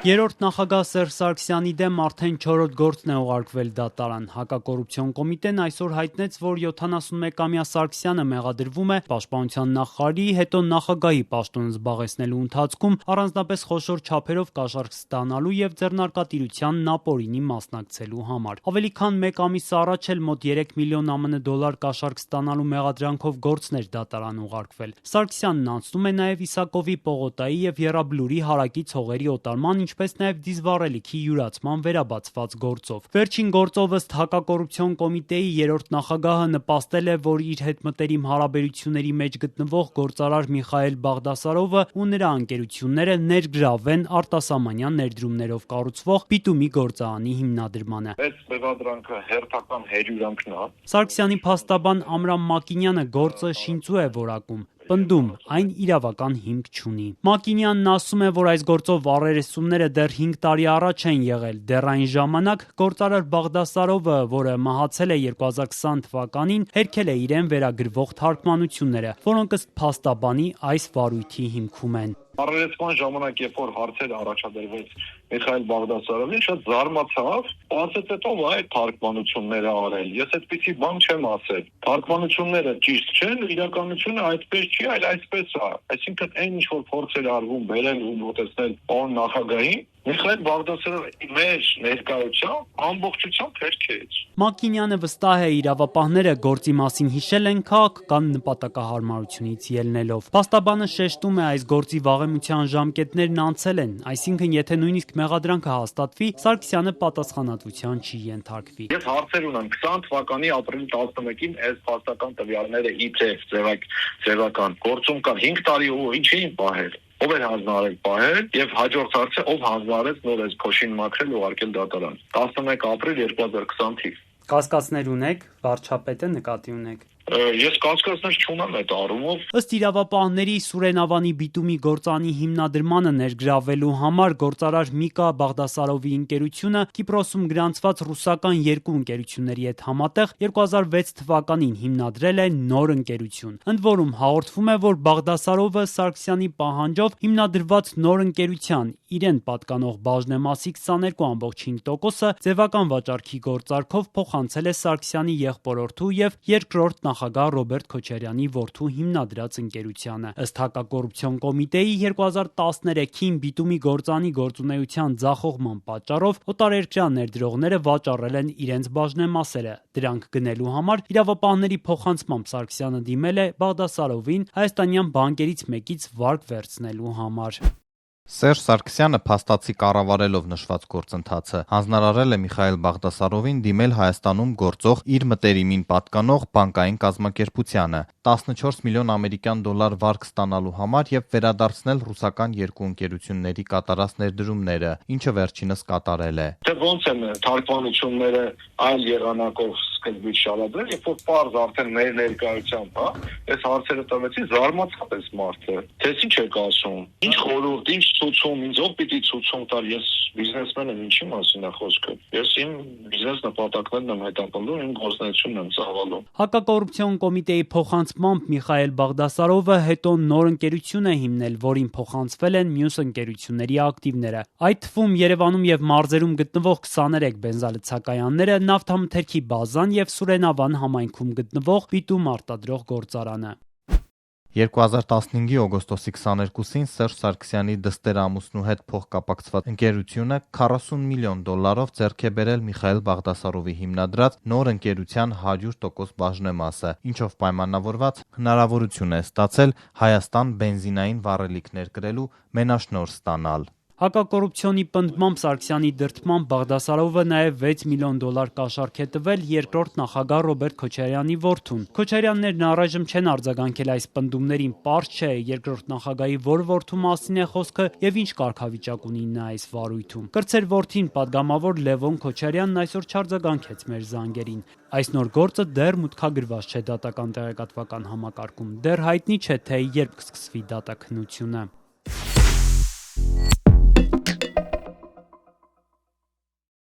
Երրորդ նախագահ Սերժ Սարգսյանի դեմ արդեն 4-րդ գործն է ուղարկվել դատարան։ Հակակոռուպցիոն կոմիտեն այսօր հայտնեց, որ 71-ամյա Սարգսյանը մեղադրվում է պաշտպանության նախարարի, հետո նախագահի պաշտոն զբաղեցնելու ընթացքում առանձնապես խոշոր չափերով կաշառք ստանալու եւ ձեռնարկատիրության ապօրինի մասնակցելու համար։ Ավելի քան 1 ամիս առաջ էլ մոտ 3 միլիոն ԱՄՆ դոլար կաշառք ստանալու մեղադրանքով գործներ դատարան ուղարկվել։ Սարգսյանն անցնում է նաեւ Իսակովի, Պողոտայի եւ Եռաբլուրի հարակից հողերի օտարման, ինչպես նաև դիզվառելիքի յուրացման վերաբացված գործով։ Վերջին գործով ըստ հակակոռուպցիոն կոմիտեի երրորդ նախագահը նպաստել է, որ իր հետ մտերիմ հարաբերությունների մեջ գտնվող գործարար Միխայել Բաղդասարովը ու նրա ընկերությունները ներգրավվեն արտասահմանյան ներդրումներով կառուցվող Պիտումի գործարանի հիմնադրմանը։ Այս մեղադրանքը հերթական հերյուրանքն է։ Սարգսյանի փաստաբան Ամրամ Մակինյանը գործը շինծու է որակում։ Պնդում, այն իրավական հիմք չունի։ Մակինյանն ասում է, որ այս գործով առերեսումները դեռ 5 տարի առաջ են եղել։ Դեռ այն ժամանակ գործարար Բաղդասարովը, որը մահացել է 2020 թվականին, հերքել է իրեն վերագրվող թարգմանությունները, որոնք ըստ փաստաբանի այս վարույթի հիմքում են։ Առերեսման ժամանակ, երբ որ հարցեր առաջադրվեց Միխայել Բաղդասարովին, շատ զարմացավ, ասեց հետո այդ թարգմանությունները արել։ Ես այդպիսի բան չեմ ասել։ Թարգմանությունները ճիշտ չեն, իրականությունը այդպես չի, այլ այսպես է։ Այսինքն այն ինչ որ փորձեր արվում բերել ու մոտեցնել պարոն նախագահին, Միխայել Բաղդասարովը մեր ներկայությամբ ամբողջությամբ հերքեց։ Մակինյանը վստահ է, իրավապահները գործի մասին հիշել են քաղաքական նպատակահարմարությունից ելնելով։ Փաստաբանը շեշտում է, այս գործի վաղեմության ժամկետներն անցել են, այսինքն եթե նույնիսկ մեղադրանքը հաստատվի, Սարգսյանը պատասխանատվության չի ենթարկվի։ Ես հարցեր ունեմ 20 թվականի ապրիլի 11-ին այս փաստական տվյալները իբրև ձևական գործում կան 5 տարի ու ինչի են պահել։ Ով էր հանձնարարել պահել եւ հաջորդ հարցը ով հանձնարարեց նոր այս փոշին մաքրել ու արկել դատարան 11 ապրիլ 2020 թիվ։ Կասկածներ ունեք, վարչապետը նկատի ունեք։ Ես կասկածներ չունեմ այդ առումով։ Ըստ իրավապահների Սուրեն Ավանի Բիտումի գործարանի հիմնադրմանը ներգրավելու համար գործարար Միկա Բաղդասարովի ընկերությունը Կիպրոսում գրանցված ռուսական 2 ընկերությունների հետ համատեղ 2006 թվականին հիմնադրել է նոր ընկերություն։ Ընդ որում հաղորդվում է, որ Բաղդասարովը Սարգսյանի պահանջով հիմնադրված նոր ընկերության իրեն պատկանող բաժնեմասի 22.5%-ը ձևական վաճառքի գործարքով փոխանցել է Սարգսյանի եղբորորդու եւ երկրորդ նախագահ Ռոբերտ Քոչարյանի որդու հիմնադրած ընկերությանը։ Ըստ հակակոռուպցիոն կոմիտեի 2013-ին Բիտումի գործարանի գործունեության ձախողման պատճառով օտարերկրյա ներդրողները վաճառել են իրենց բաժնեմասերը։ Դրանք գնելու համար իրավապահների փոխանցմամբ Սարգսյանը դիմել է Բաղդասարովին հայաստանյան բանկերից մեկից վարկ վերցնելու համար։ Սերժ Սարգսյանը փաստացի կառավարելով նշված գործընթացը հանձնարարել է Միխայել Բաղդասարովին դիմել Հայաստանում գործող իր մտերիմին պատկանող բանկային կազմակերպությանը 14 միլիոն ամերիկյան դոլար վարկ ստանալու համար եւ վերադարձնել ռուսական 2 ընկերությունների կատարած ներդրումները, ինչը վերջինս կատարել է։ Դե ոնց են թարգմանությունները այլ եղանակով սկզբից շալադրել, երբ որ պարզ արդեն մեր ներկայությամբ, հա, այս հարցերը տվեցի զարմացավ այս մարդը։ Թե ինչ եք ասում։ Ինչ խորհուրդ, ինչ ցուցում, ինձ ով պիտի ցուցում տալ, ես բիզնեսմեն եմ, ինչի մասին է խոսքը։ Ես իմ բիզնես նպատակներն եմ հետապնդում, իմ գործունեությունն եմ ծավալում։ Հակակոռուպցիոն կոմիտեի փոխանցմամբ Միխայել Բաղդասարովը հետո նոր ընկերություն է հիմնել, որին փոխանցվել են մյուս ընկերությունների ակտիվները։ Այդ թվում Երևանում եւ մարզերում գտնվող 23 բենզալցակայանները, նավթամթերքի բազան եւ Սուրեն Ավան համայնքում գտնվող Պիտում արտադրող գործարանը։ 2015-ի օգոստոսի 22-ին Սերժ Սարգսյանի դստեր ամուսնու հետ փոխկապակցված ընկերությունը 40 միլիոն դոլարով ձեռք է բերել Միխայել Բաղդասարովի հիմնադրած նոր ընկերության 100% բաժնեմասը, ինչով պայմանավորված հնարավորություն է ստացել Հայաստան բենզինային վառելիքներ կրելու մենաշնորհ ստանալ։ Հակակոռուպցիոնի պնդմամբ Սարգսյանի դրդմամբ Բաղդասարովը նաև 6 միլիոն դոլար կաշառք է տվել երկրորդ նախագահ Ռոբերտ Քոչարյանի որդուն։ Քոչարյաններն առայժմ չեն արձագանքել այս պնդումներին, պարզ չէ երկրորդ նախագահի որ որդու մասին է խոսքը եւ ինչ կարգավիճակ ունի նա այս վարույթում։ Կրտսեր որդին պատգամավոր Լևոն Քոչարյանն այսօր չարձագանքեց մեր զանգերին։ Այս նոր գործը դեռ մուտքագրված չէ դատական տեղեկատվական համակարգում։ Դեռ հայտնի չէ, թե երբ կսկսվի դատաքննությունը։